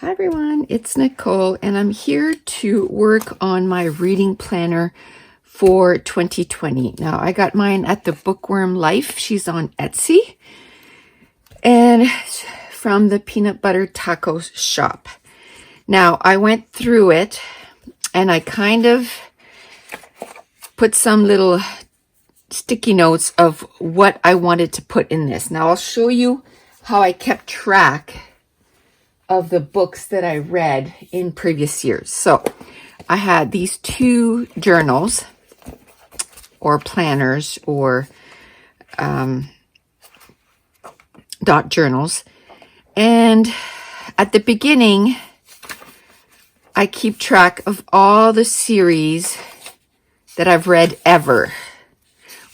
Hi everyone, it's Nicole and I'm here to work on my reading planner for 2020. Now I got mine at the Bookworm Life. She's on Etsy and from the Peanut Butter Taco shop. Now I went through it and I kind of put some little sticky notes of what I wanted to put in this. Now I'll show you how I kept track of the books that I read in previous years. So I had these two journals or planners or dot journals. And at the beginning, I keep track of all the series that I've read ever.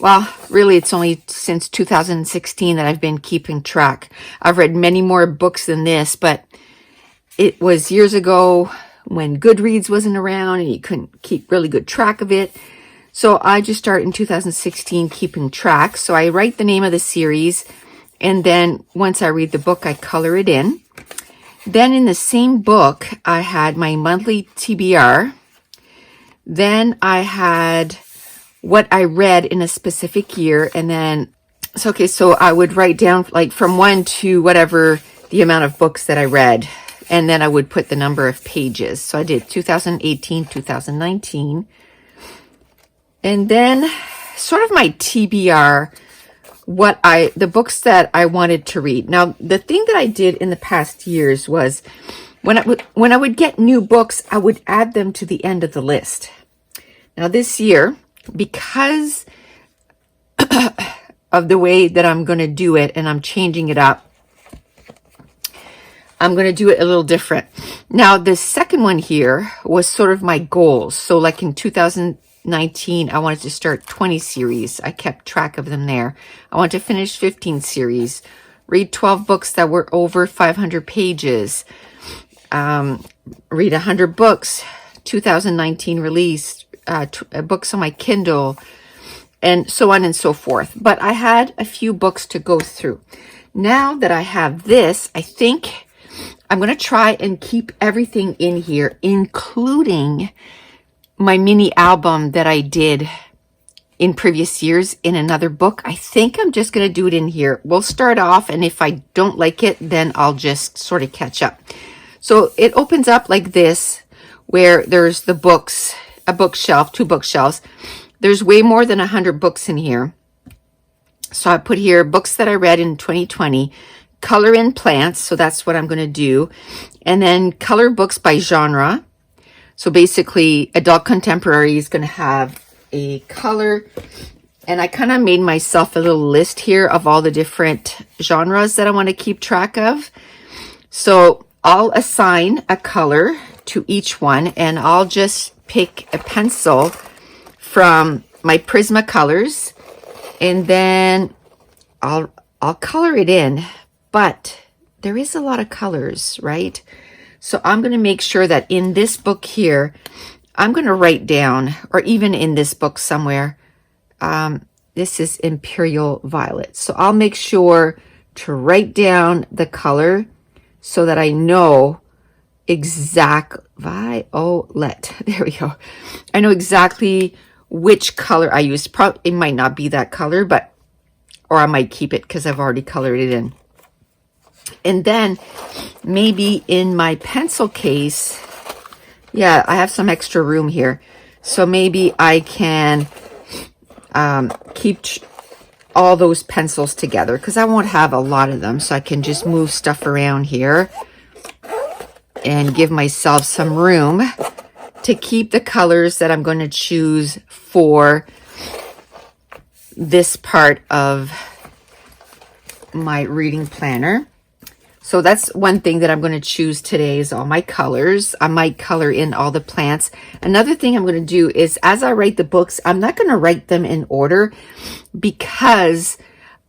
Well, really, it's only since 2016 that I've been keeping track. I've read many more books than this, but it was years ago when Goodreads wasn't around and you couldn't keep really good track of it. So I just started in 2016 keeping track. So I write the name of the series, and then once I read the book, I color it in. Then in the same book, I had my monthly TBR. Then I had what I read in a specific year. And then, so I would write down like from 1 to whatever the amount of books that I read. And then I would put the number of pages. So I did 2018, 2019. And then sort of my TBR, the books that I wanted to read. Now, the thing that I did in the past years was when I would get new books, I would add them to the end of the list. Now this year, because of the way that I'm going to do it and I'm changing it up, I'm going to do it a little different. Now, the second one here was sort of my goals. So like in 2019, I wanted to start 20 series. I kept track of them there. I wanted to finish 15 series, read 12 books that were over 500 pages, read 100 books, 2019 release, books on my Kindle, and so on and so forth. But I had a few books to go through. Now that I have this, I think I'm going to try and keep everything in here, including my mini album that I did in previous years in another book. I think I'm just going to do it in here. We'll start off, and if I don't like it, then I'll just sort of catch up. So it opens up like this, where there's the books, a bookshelf, two bookshelves. There's way more than 100 books in here. So I put here books that I read in 2020. Color in plants, so that's what I'm going to do. And then color books by genre. So basically, adult contemporary is going to have a color. And I kind of made myself a little list here of all the different genres that I want to keep track of. So I'll assign a color to each one, and I'll just pick a pencil from my Prisma colors, and then I'll color it in. But there is a lot of colors, right? So I'm going to make sure that in this book here, I'm going to write down, or even in this book somewhere, this is Imperial Violet. So I'll make sure to write down the color so that I know Violet. There we go. I know exactly which color I used. Probably it might not be that color, or I might keep it because I've already colored it in. And then maybe in my pencil case, yeah, I have some extra room here. So maybe I can keep all those pencils together because I won't have a lot of them. So I can just move stuff around here and give myself some room to keep the colors that I'm going to choose for this part of my reading planner. So that's one thing that I'm going to choose today is all my colors. I might color in all the plants. Another thing I'm going to do is as I write the books, I'm not going to write them in order because,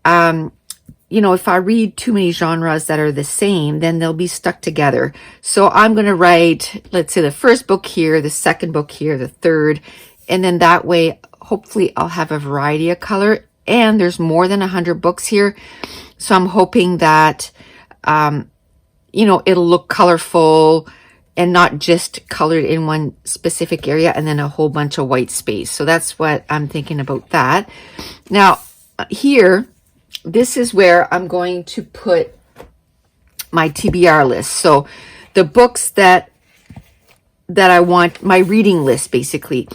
if I read too many genres that are the same, then they'll be stuck together. So I'm going to write, let's say the first book here, the second book here, the third, and then that way, hopefully I'll have a variety of color. And there's more than 100 books here. So I'm hoping that you know, it'll look colorful and not just colored in one specific area and then a whole bunch of white space. So that's what I'm thinking about that. Now here, this is where I'm going to put my TBR list. So the books that I want, my reading list basically.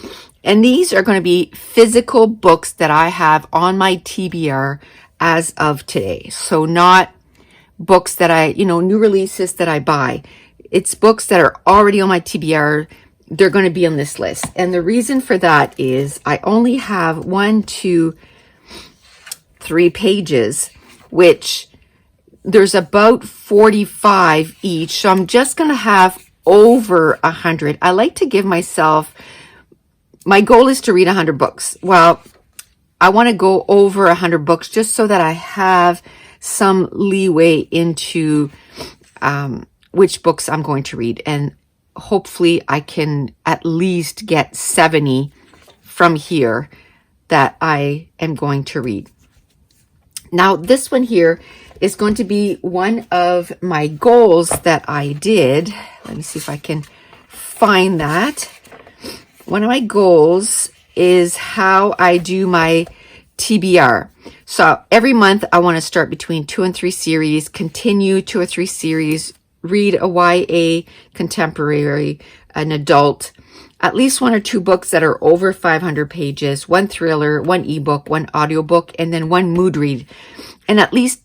And these are going to be physical books that I have on my TBR as of today. So not books that I, you know, new releases that I buy. It's books that are already on my TBR. They're going to be on this list. And the reason for that is I only have 1, 2, 3 pages, which there's about 45 each. So I'm just going to have over 100. I like to give myself, my goal is to read 100 books. Well, I want to go over 100 books just so that I have some leeway into which books I'm going to read. And hopefully I can at least get 70 from here that I am going to read. Now, this one here is going to be one of my goals that I did. Let me see if I can find that. One of my goals is how I do my TBR. So every month I want to start between 2 and 3 series, continue 2 or 3 series, read a YA, contemporary, an adult, at least 1 or 2 books that are over 500 pages, 1 thriller, 1 ebook, 1 audiobook, and then 1 mood read. And at least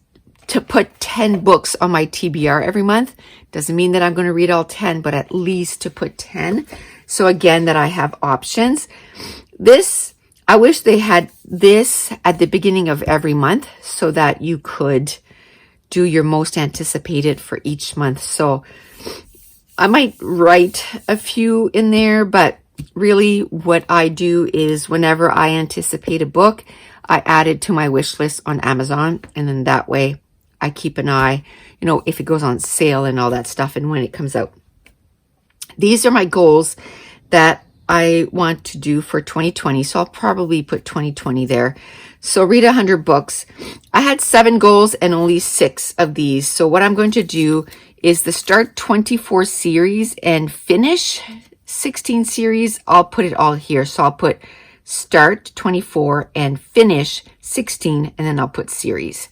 to put 10 books on my TBR every month. Doesn't mean that I'm going to read all 10, but at least to put 10. So again, that I have options. This, I wish they had this at the beginning of every month so that you could do your most anticipated for each month. So I might write a few in there, but really what I do is whenever I anticipate a book, I add it to my wish list on Amazon. And then that way I keep an eye, you know, if it goes on sale and all that stuff and when it comes out. These are my goals that I want to do for 2020. So I'll probably put 2020 there. So read 100 books. I had 7 goals and only 6 of these. So what I'm going to do is the start 24 series and finish 16 series. I'll put it all here. So I'll put start 24 and finish 16, and then I'll put series.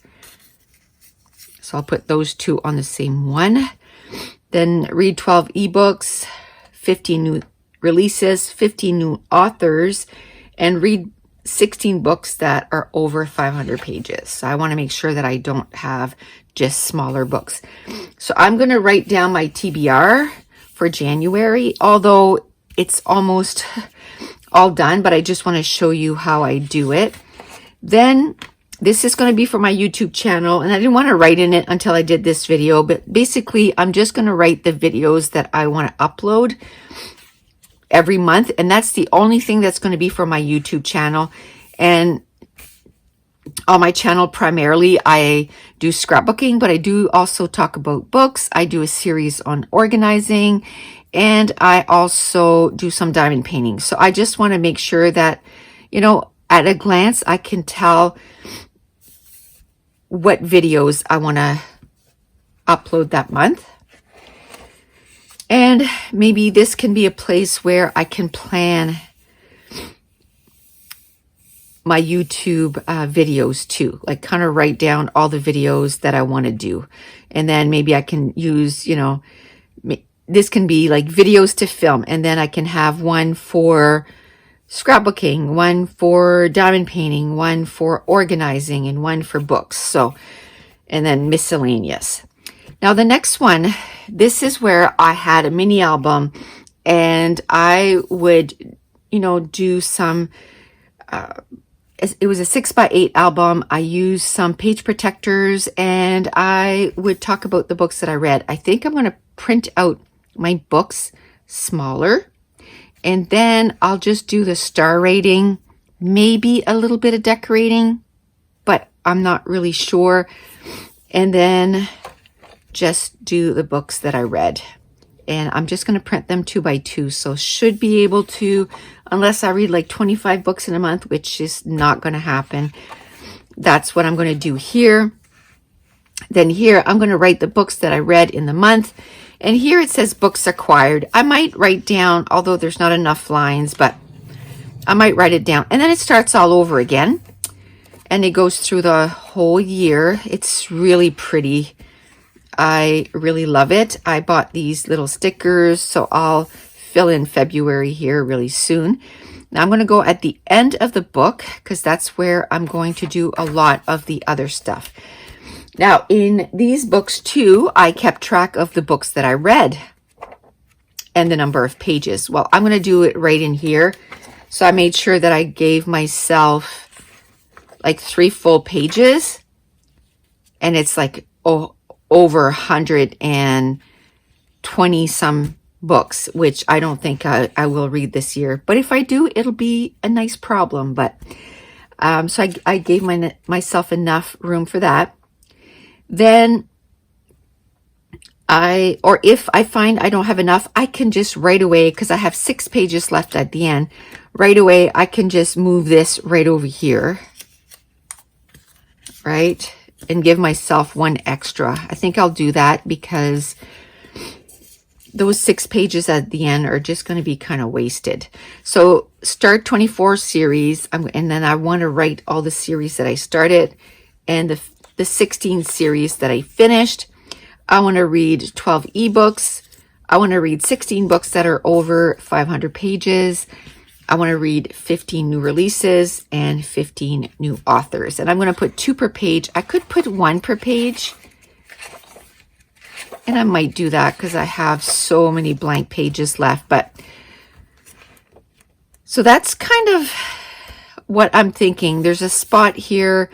So I'll put those 2 on the same one. Then read 12 ebooks, 15 new releases, 15 new authors, and read 16 books that are over 500 pages. So I want to make sure that I don't have just smaller books. So I'm going to write down my TBR for January, although it's almost all done, but I just want to show you how I do it. Then this is going to be for my YouTube channel, and I didn't want to write in it until I did this video, but basically I'm just going to write the videos that I want to upload every month, and that's the only thing that's going to be for my YouTube channel. And on my channel primarily I do scrapbooking, but I do also talk about books. I do a series on organizing, and I also do some diamond painting. So I just want to make sure that, you know, at a glance I can tell what videos I want to upload that month. And maybe this can be a place where I can plan my YouTube videos too, like kind of write down all the videos that I want to do. And then maybe I can use, you know, this can be like videos to film, and then I can have one for scrapbooking, one for diamond painting, one for organizing, and one for books. So, and then miscellaneous. Now the next one, this is where I had a mini album, and I would, you know, do some, it was a 6x8 album. I used some page protectors, and I would talk about the books that I read. I think I'm going to print out my books smaller, and then I'll just do the star rating, maybe a little bit of decorating, but I'm not really sure. And then just do the books that I read. And I'm just going to print them 2x2. So should be able to, unless I read like 25 books in a month, which is not going to happen. That's what I'm going to do here. Then here, I'm going to write the books that I read in the month. And here it says books acquired. I might write down, although there's not enough lines, but I might write it down. And then it starts all over again. And it goes through the whole year. It's really pretty. I really love it. I bought these little stickers, so I'll fill in February here really soon. Now I'm going to go at the end of the book because that's where I'm going to do a lot of the other stuff. Now, in these books too, I kept track of the books that I read and the number of pages. Well, I'm going to do it right in here. So I made sure that I gave myself like 3 full pages, and it's like over 120 some books, which I don't think I will read this year. But if I do, it'll be a nice problem. But so I gave myself enough room for that. Then if I find I don't have enough, I can just right away, because I have 6 pages left at the end, right away I can just move this right over here, right? And give myself 1 extra. I think I'll do that because those 6 pages at the end are just going to be kind of wasted. So start 24 series, and then I want to write all the series that I started and the 16 series that I finished. I want to read 12 ebooks. I want to read 16 books that are over 500 pages. I want to read 15 new releases and 15 new authors. And I'm going to put 2 per page. I could put 1 per page. And I might do that because I have so many blank pages left. But so that's kind of what I'm thinking. There's a spot here,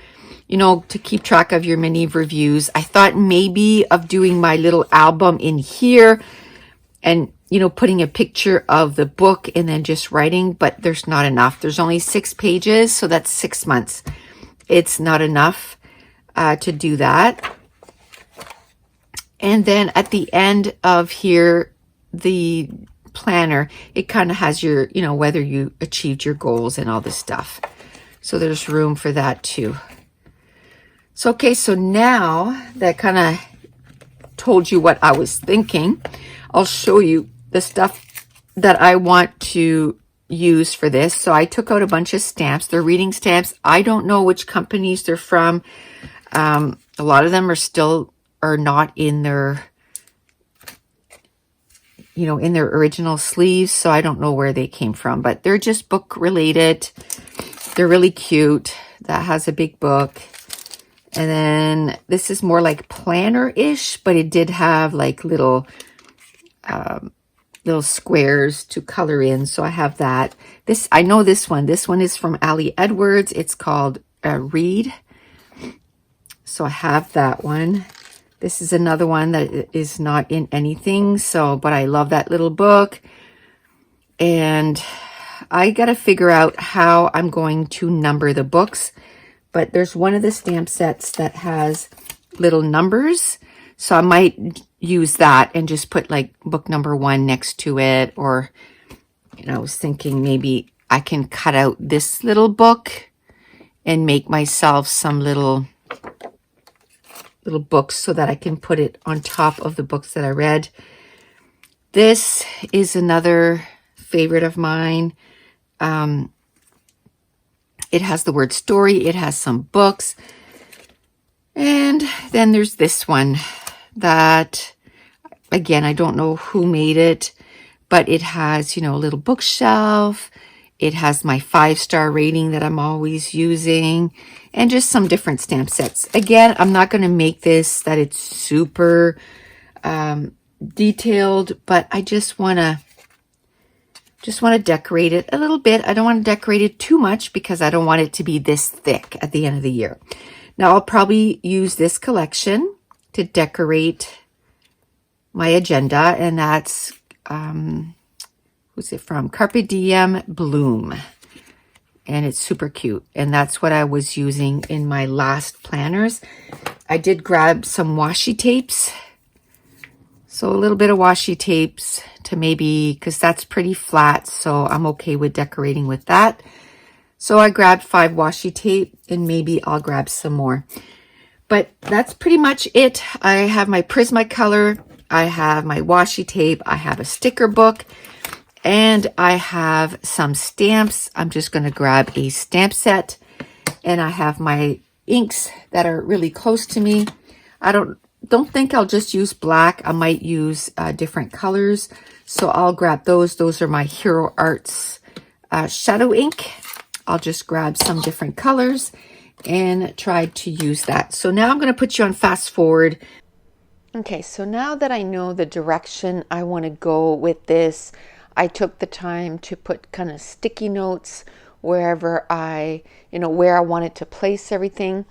you know, to keep track of your mini reviews. I thought maybe of doing my little album in here and, you know, putting a picture of the book and then just writing, but there's not enough. There's only 6 pages, so that's 6 months. It's not enough to do that. And then at the end of here, the planner, it kind of has your, you know, whether you achieved your goals and all this stuff. So there's room for that too. So, okay, so now that kind of told you what I was thinking, I'll show you the stuff that I want to use for this. So I took out a bunch of stamps. They're reading stamps. I don't know which companies they're from. A lot of them are not in their, you know, in their original sleeves. So I don't know where they came from, but they're just book related. They're really cute. That has a big book. And then this is more like planner-ish, but it did have like little squares to color in. So I have that. I know this one. This one is from Ali Edwards. It's called Read. So I have that one. This is another one that is not in anything. But I love that little book. And I got to figure out how I'm going to number the books. But there's one of the stamp sets that has little numbers. So I might use that and just put like book number 1 next to it. Or, you know, I was thinking maybe I can cut out this little book and make myself some little books so that I can put it on top of the books that I read. This is another favorite of mine. It has the word story. It has some books. And then there's this one that, again, I don't know who made it, but it has, you know, a little bookshelf. It has my 5-star rating that I'm always using and just some different stamp sets. Again, I'm not going to make this that it's super detailed, but I just want to decorate it a little bit. I don't want to decorate it too much because I don't want it to be this thick at the end of the year. Now, I'll probably use this collection to decorate my agenda, and that's, who's it from? Carpe Diem Bloom. And it's super cute. And that's what I was using in my last planners. I did grab some washi tapes. So a little bit of washi tapes to maybe, because that's pretty flat, so I'm okay with decorating with that. So I grabbed 5 washi tape, and maybe I'll grab some more. But that's pretty much it. I have my Prismacolor, I have my washi tape, I have a sticker book, and I have some stamps. I'm just going to grab a stamp set, and I have my inks that are really close to me. I don't think I'll just use black. I might use different colors. So I'll grab those. Those are my Hero Arts shadow ink. I'll just grab some different colors and try to use that. So now I'm going to put you on fast forward. Okay, so now that I know the direction I want to go with this, I took the time to put kind of sticky notes wherever where I wanted to place everything.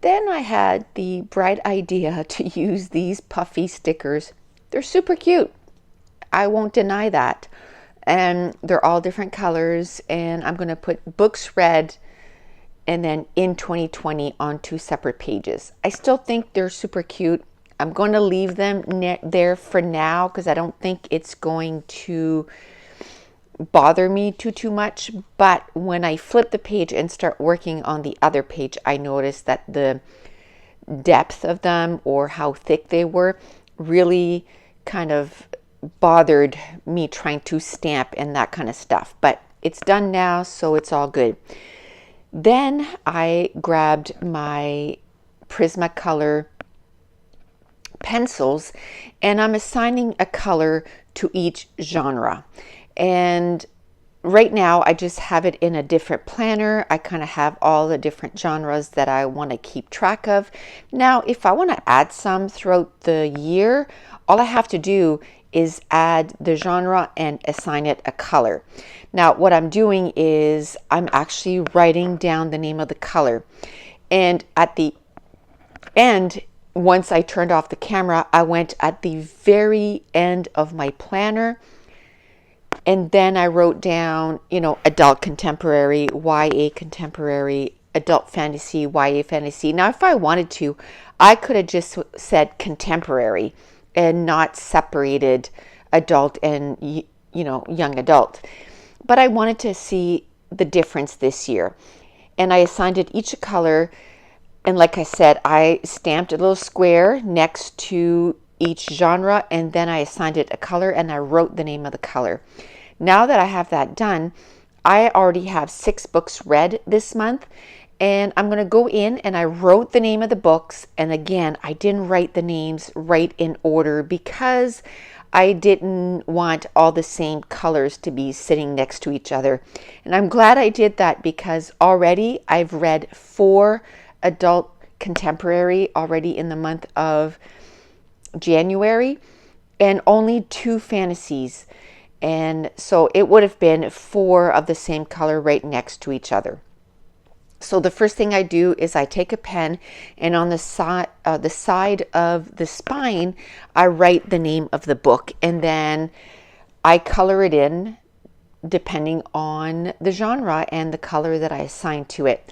Then I had the bright idea to use these puffy stickers. They're super cute. I won't deny that. And they're all different colors, and I'm going to put books read and then in 2020 on 2 separate pages. I still think they're super cute. I'm going to leave them there for now because I don't think it's going to bother me too much. But when I flip the page and start working on the other page, I noticed that the depth of them or how thick they were really kind of bothered me trying to stamp and that kind of stuff. But it's done now, so it's all good. Then I grabbed my Prismacolor pencils, and I'm assigning a color to each genre. And right now I just have it in a different planner. I kind of have all the different genres that I want to keep track of. Now, if I want to add some throughout the year, all I have to do is add the genre and assign it a color. Now, what I'm doing is I'm actually writing down the name of the color. And at the end, once I turned off the camera, I went at the very end of my planner, and then I wrote down, adult contemporary, YA contemporary, adult fantasy, YA fantasy. Now, if I wanted to, I could have just said contemporary and not separated adult and, young adult. But I wanted to see the difference this year. And I assigned it each a color. And like I said, I stamped a little square next to each genre, and then I assigned it a color and I wrote the name of the color. Now that I have that done, I already have 6 books read this month, and I'm going to go in and I wrote the name of the books. And again, I didn't write the names right in order because I didn't want all the same colors to be sitting next to each other. And I'm glad I did that because already I've read 4 adult contemporary already in the month of January and only 2 fantasies. And so it would have been 4 of the same color right next to each other. So the first thing I do is I take a pen, and on the side of the spine, I write the name of the book, and then I color it in depending on the genre and the color that I assign to it.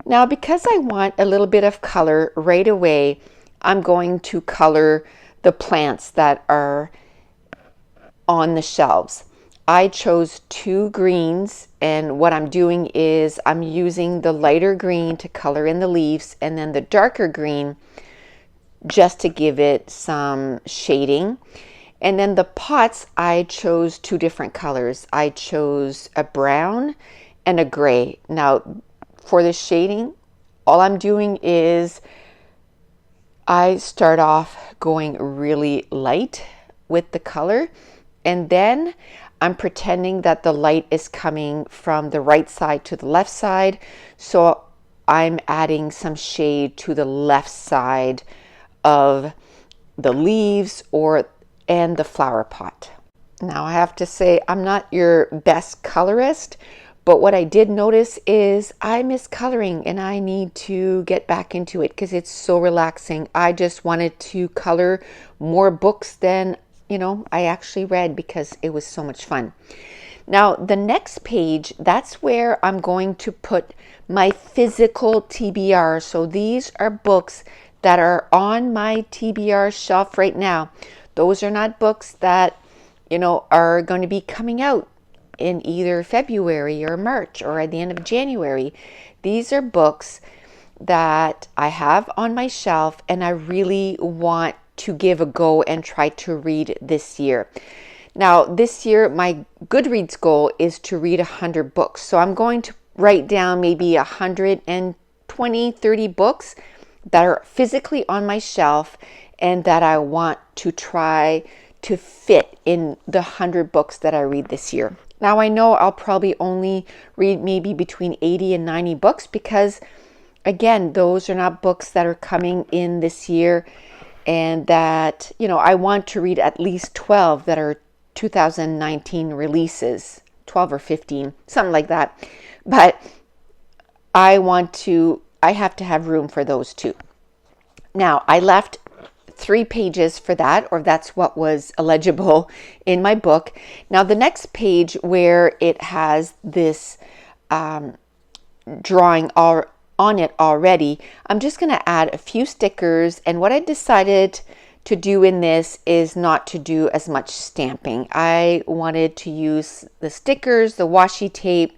Now, because I want a little bit of color right away, I'm going to color the plants that are on the shelves. I chose 2 greens, and what I'm doing is I'm using the lighter green to color in the leaves and then the darker green just to give it some shading. And then the pots, I chose 2 different colors. I chose a brown and a gray. Now, for the shading, all I'm doing is I start off going really light with the color, and then I'm pretending that the light is coming from the right side to the left side. So I'm adding some shade to the left side of the leaves and the flower pot. Now, I have to say, I'm not your best colorist, but what I did notice is I miss coloring and I need to get back into it because it's so relaxing. I just wanted to color more books than I actually read because it was so much fun. Now, the next page, that's where I'm going to put my physical TBR. So these are books that are on my TBR shelf right now. Those are not books that, are going to be coming out in either February or March or at the end of January. These are books that I have on my shelf and I really want to give a go and try to read this year. Now, this year, my Goodreads goal is to read 100 books. So I'm going to write down maybe 120, 30 books that are physically on my shelf and that I want to try to fit in the 100 books that I read this year. Now, I know I'll probably only read maybe between 80 and 90 books because, again, those are not books that are coming in this year, and that, I want to read at least 12 that are 2019 releases, 12 or 15, something like that. But I have to have room for those too. Now, I left 3 pages for that, or that's what was illegible in my book. Now, the next page where it has this drawing on it already, I'm just going to add a few stickers. And what I decided to do in this is not to do as much stamping. I wanted to use the stickers, the washi tape,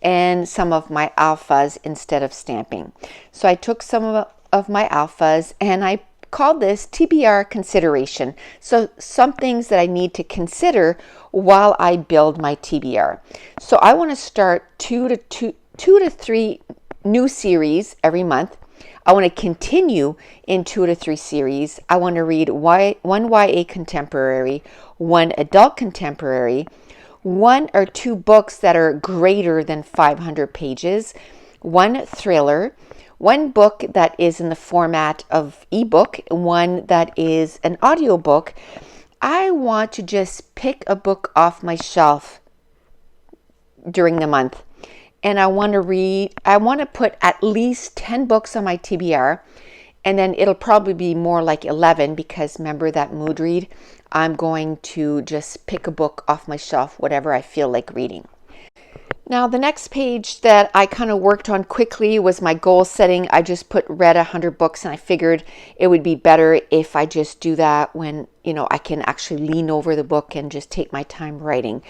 and some of my alphas instead of stamping. So I took some of my alphas and I called this TBR consideration. So some things that I need to consider while I build my TBR. So I want to start two to three new series every month. I want to continue in 2 to 3 series. I want to read one YA contemporary, one adult contemporary, 1 or 2 books that are greater than 500 pages, 1 thriller, 1 book that is in the format of ebook, 1 that is an audiobook. I want to just pick a book off my shelf during the month. And I want to put at least 10 books on my TBR, and then it'll probably be more like 11 because remember that mood read, I'm going to just pick a book off my shelf, whatever I feel like reading. Now, the next page that I kind of worked on quickly was my goal setting. I just read 100 books, and I figured it would be better if I just do that when, I can actually lean over the book and just take my time writing.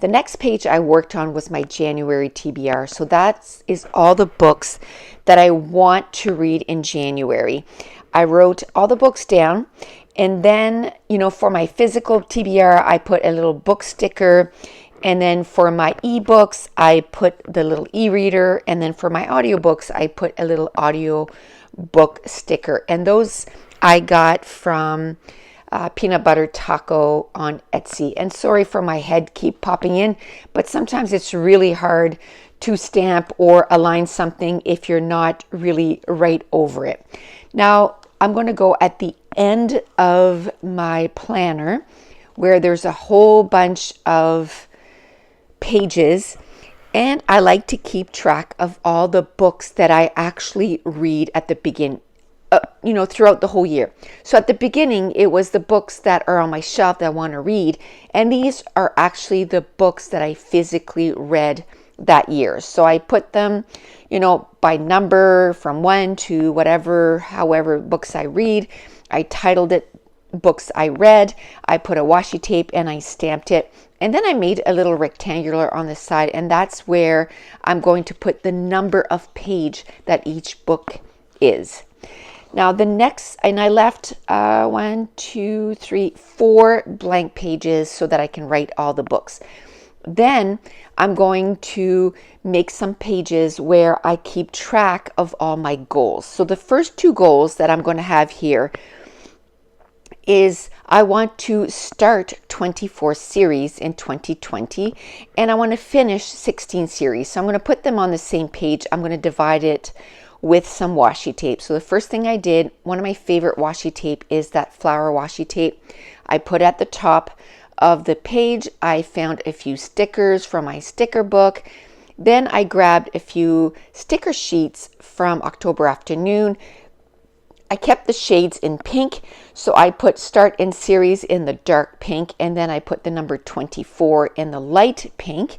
The next page I worked on was my January TBR. So that is all the books that I want to read in January. I wrote all the books down, and then, for my physical TBR, I put a little book sticker. And then for my ebooks, I put the little e-reader. And then for my audiobooks, I put a little audio book sticker. And those I got from Peanut Butter Taco on Etsy. And sorry for my head keep popping in, but sometimes it's really hard to stamp or align something if you're not really right over it. Now, I'm going to go at the end of my planner where there's a whole bunch of pages, and I like to keep track of all the books that I actually read at the beginning, throughout the whole year. So at the beginning, it was the books that are on my shelf that I want to read, and these are actually the books that I physically read that year. So I put them, by number from 1 to however books I read. I titled it books I read. I put a washi tape and I stamped it. And then I made a little rectangular on the side, and that's where I'm going to put the number of page that each book is. Now I left 4 blank pages so that I can write all the books. Then I'm going to make some pages where I keep track of all my goals. So the first 2 goals that I'm going to have here is I want to start 24 series in 2020, and I want to finish 16 series. So I'm going to put them on the same page. I'm going to divide it with some washi tape. So the first thing I did, one of my favorite washi tape is that flower washi tape. I put at the top of the page. I found a few stickers from my sticker book. Then I grabbed a few sticker sheets from October Afternoon. I kept the shades in pink, so I put start in series in the dark pink, and then I put the number 24 in the light pink.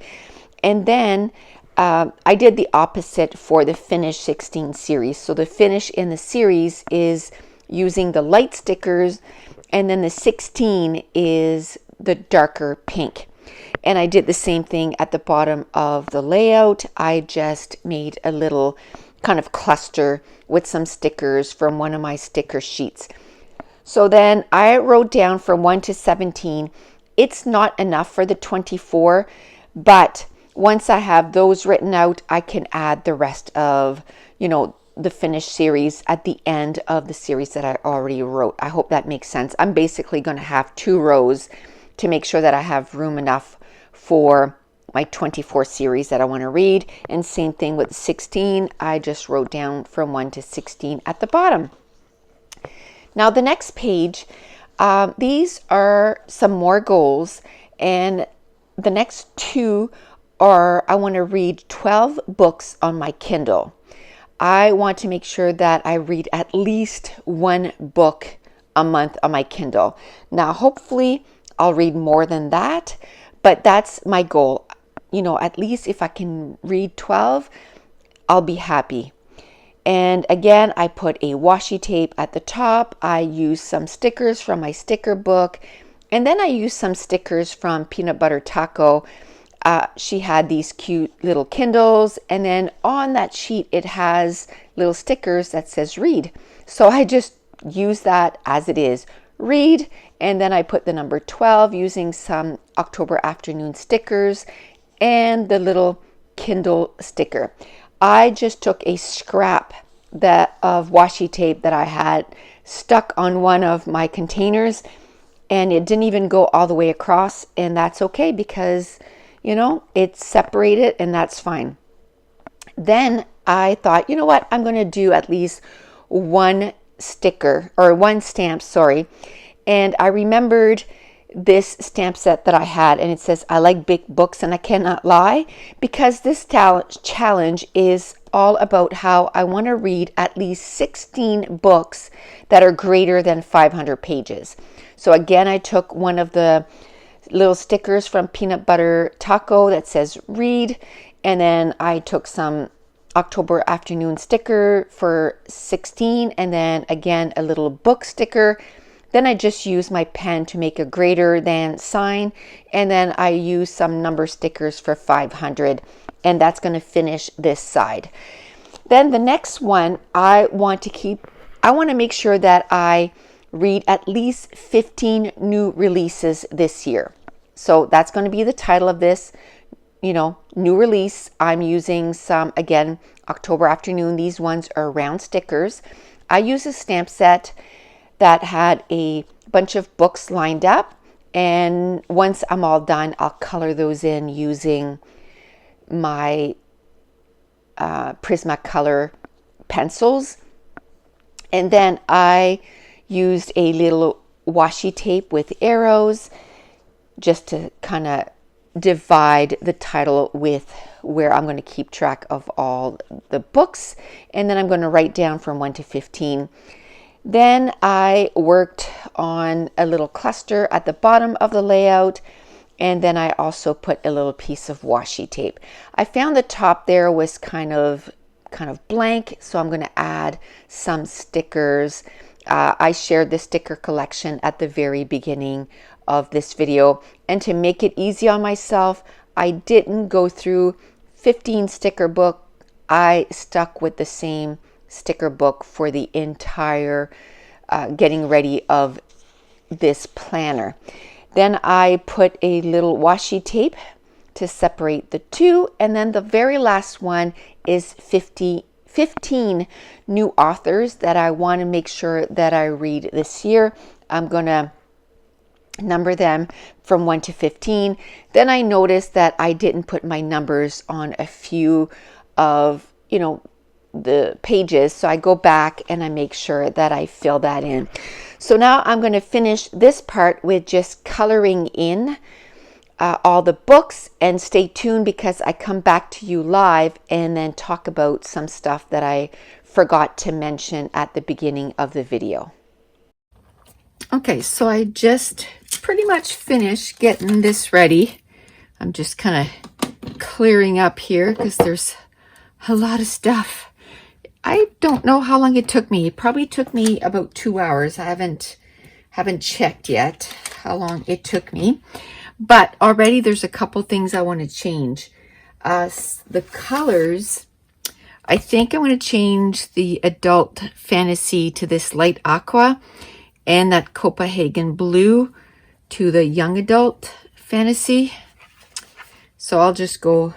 And then I did the opposite for the finish 16 series. So the finish in the series is using the light stickers, and then the 16 is the darker pink. And I did the same thing at the bottom of the layout. I just made a little kind of cluster with some stickers from one of my sticker sheets. So then I wrote down from 1 to 17. It's not enough for the 24, but once I have those written out, I can add the rest of, the finished series at the end of the series that I already wrote. I hope that makes sense. I'm basically going to have 2 rows to make sure that I have room enough for my 24 series that I want to read. And same thing with 16. I just wrote down from 1 to 16 at the bottom. Now the next page, these are some more goals, and the next 2 are I want to read 12 books on my Kindle. I want to make sure that I read at least 1 book a month on my Kindle. Now, hopefully I'll read more than that, but that's my goal. At least if I can read 12, I'll be happy. And again, I put a washi tape at the top. I use some stickers from my sticker book. And then I use some stickers from Peanut Butter Taco. She had these cute little Kindles, and then on that sheet it has little stickers that says read. So I just use that as it is, read, and then I put the number 12 using some October afternoon stickers and the little Kindle sticker. I just took a scrap of washi tape that I had stuck on one of my containers, and it didn't even go all the way across, and that's okay because it's separated, and that's fine. Then I thought, you know what, I'm going to do at least 1 sticker or 1 stamp, and I remembered this stamp set that I had, and it says I like big books and I cannot lie, because this challenge is all about how I want to read at least 16 books that are greater than 500 pages. So again, I took one of the little stickers from Peanut Butter Taco that says read, and then I took some October afternoon sticker for 16, and then again a little book sticker. Then I just use my pen to make a greater than sign, and then I use some number stickers for 500, and that's going to finish this side. Then the next one, I want to make sure that I read at least 15 new releases this year. So that's going to be the title of this, new release. I'm using some, again, October afternoon. These ones are round stickers. I use a stamp set that had a bunch of books lined up, and once I'm all done, I'll color those in using my Prismacolor pencils. And then I used a little washi tape with arrows just to kind of divide the title with where I'm going to keep track of all the books, and then I'm going to write down from 1 to 15. Then I worked on a little cluster at the bottom of the layout, and then I also put a little piece of washi tape. I found the top there was kind of blank, so I'm going to add some stickers. I shared the sticker collection at the very beginning of this video, and to make it easy on myself, I didn't go through 15 sticker book. I stuck with the same sticker book for the entire getting ready of this planner. Then I put a little washi tape to separate the two, and then the very last one is 15 new authors that I want to make sure that I read this year. I'm going to number them from 1 to 15. Then I noticed that I didn't put my numbers on a few of, the pages. So I go back and I make sure that I fill that in. So now I'm going to finish this part with just coloring in all the books, and stay tuned because I come back to you live and then talk about some stuff that I forgot to mention at the beginning of the video. Okay, so I just pretty much finished getting this ready. I'm just kind of clearing up here because there's a lot of stuff. I don't know how long it took me. It probably took me about 2 hours. I haven't checked yet how long it took me. But already there's a couple things I want to change. The colors I think I'm going to change the adult fantasy to this light aqua and that Copenhagen blue to the young adult fantasy. So I'll just go,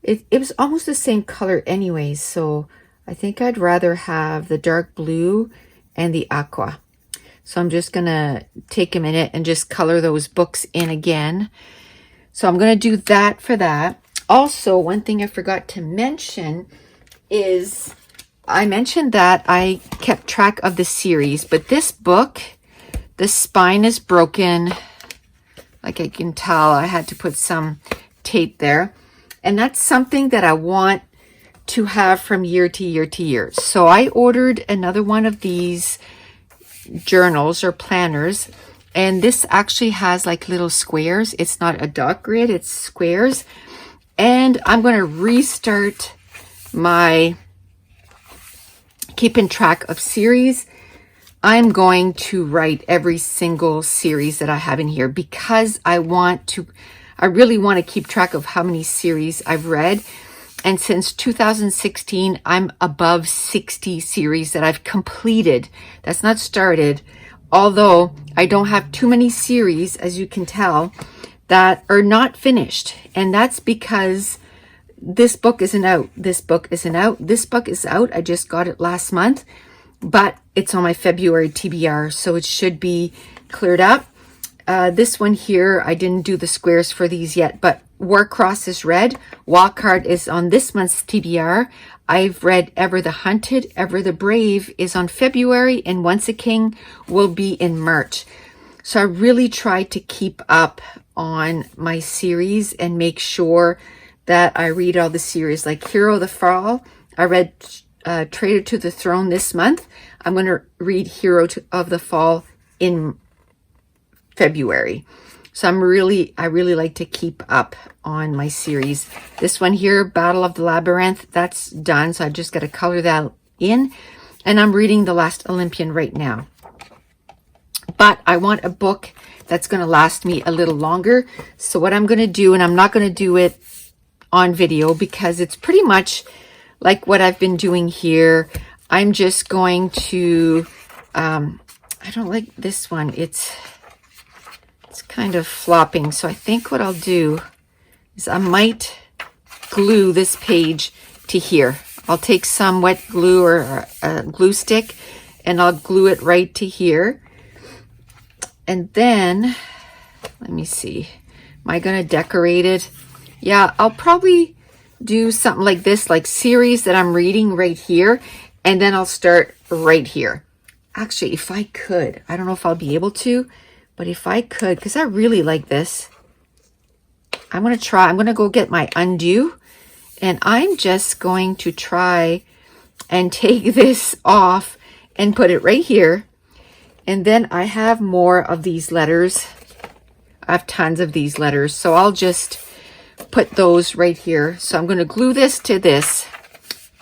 it was almost the same color anyways, so I think I'd rather have the dark blue and the aqua. So I'm just gonna take a minute and just color those books in again. So I'm gonna do that for that. Also, one thing I forgot to mention is I mentioned that I kept track of the series, but this book, the spine is broken. Like I can tell, I had to put some tape there. And that's something that I want to have from year to year to year. So I ordered another one of these journals or planners, and this actually has like little squares. It's not a dot grid, it's squares. And I'm going to restart my keeping track of series. I'm going to write every single series that I have in here because I really want to keep track of how many series I've read. And since 2016, I'm above 60 series that I've completed. That's not started. Although I don't have too many series, as you can tell, that are not finished. And that's because this book isn't out. This book isn't out. This book is out. I just got it last month, but it's on my February TBR, so it should be cleared up. This one here, I didn't do the squares for these yet, but Warcross is red. Walkart is on this month's TBR. I've read Ever the Hunted, Ever the Brave is on February, and Once a King will be in March. So I really try to keep up on my series and make sure that I read all the series. Like Hero of the Fall, I read Traitor to the Throne this month. I'm going to read Hero of the Fall in February. So I really like to keep up on my series. This one here, Battle of the Labyrinth, that's done. So I just got to color that in. And I'm reading The Last Olympian right now. But I want a book that's going to last me a little longer. So what I'm going to do, and I'm not going to do it on video because it's pretty much like what I've been doing here. I'm just going to, I don't like this one. It's kind of flopping. So I think what I'll do is I might glue this page to here. I'll take some wet glue or a glue stick and I'll glue it right to here. And then, let me see, am I going to decorate it? Yeah, I'll probably do something like this, like series that I'm reading right here. And then I'll start right here. Actually, if I could, I don't know if I'll be able to, but if I could, because I really like this, I'm going to go get my undo, and I'm just going to try and take this off and put it right here. And then I have more of these letters. I have tons of these letters, so I'll just put those right here. So I'm going to glue this to this.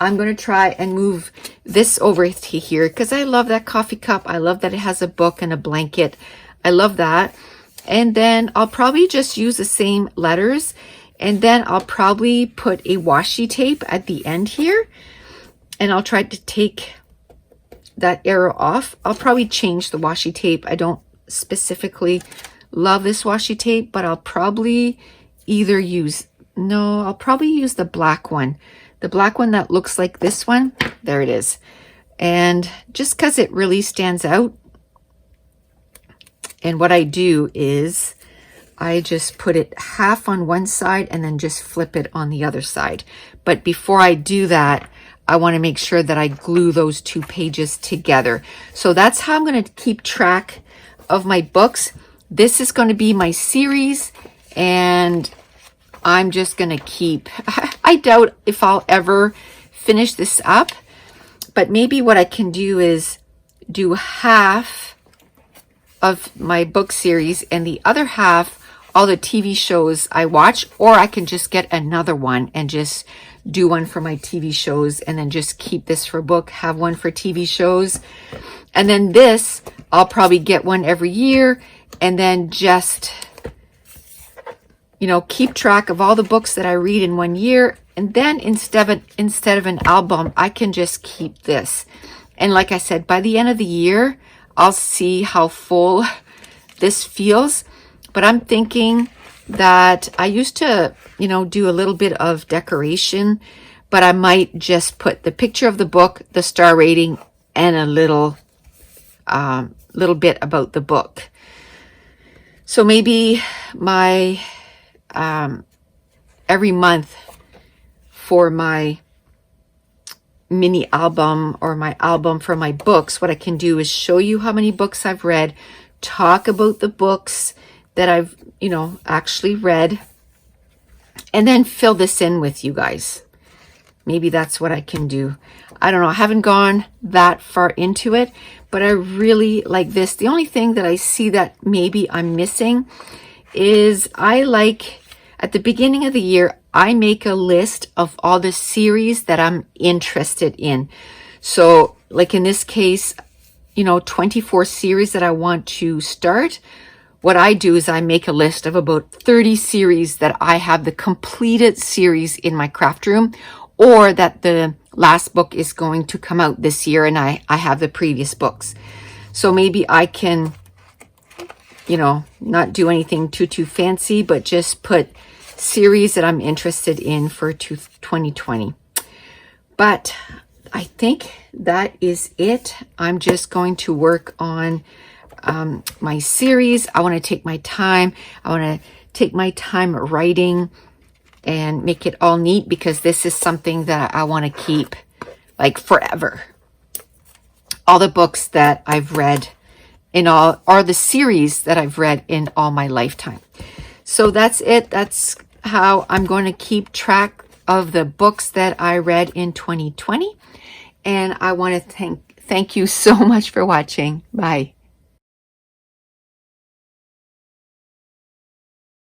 I'm going to try and move this over to here because I love that coffee cup. I love that it has a book and a blanket. I love that. And then I'll probably just use the same letters. And then I'll probably put a washi tape at the end here. And I'll try to take that arrow off. I'll probably change the washi tape. I don't specifically love this washi tape, but I'll probably I'll probably use the black one. The black one that looks like this one. There it is. And just because it really stands out. And what I do is I just put it half on one side and then just flip it on the other side. But before I do that, I want to make sure that I glue those two pages together. So that's how I'm going to keep track of my books. This is going to be my series, and I'm just going to keep, I doubt if I'll ever finish this up, but maybe what I can do is do half of my book series and the other half all the TV shows I watch, or I can just get another one and just do one for my TV shows and then just keep this for book, have one for TV shows. And then this, I'll probably get one every year and then just, keep track of all the books that I read in one year. And then instead of an album, I can just keep this. And like I said, by the end of the year, I'll see how full this feels. But I'm thinking that I used to, do a little bit of decoration, but I might just put the picture of the book, the star rating, and a little bit about the book. So maybe my every month for my mini album or my album for my books, what I can do is show you how many books I've read, talk about the books that I've, actually read, and then fill this in with you guys. Maybe that's what I can do. I don't know. I haven't gone that far into it, but I really like this. The only thing that I see that maybe I'm missing is at the beginning of the year, I make a list of all the series that I'm interested in. So like in this case, 24 series that I want to start. What I do is I make a list of about 30 series that I have the completed series in my craft room, or that the last book is going to come out this year and I have the previous books. So maybe I can, not do anything too fancy, but just put series that I'm interested in for 2020. But I think that is it. I'm just going to work on my series. I want to take my time. I want to take my time writing and make it all neat, because this is something that I want to keep like forever. All the books that I've read are the series that I've read in all my lifetime. So that's it. That's how I'm going to keep track of the books that I read in 2020. And I want to thank you so much for watching. Bye.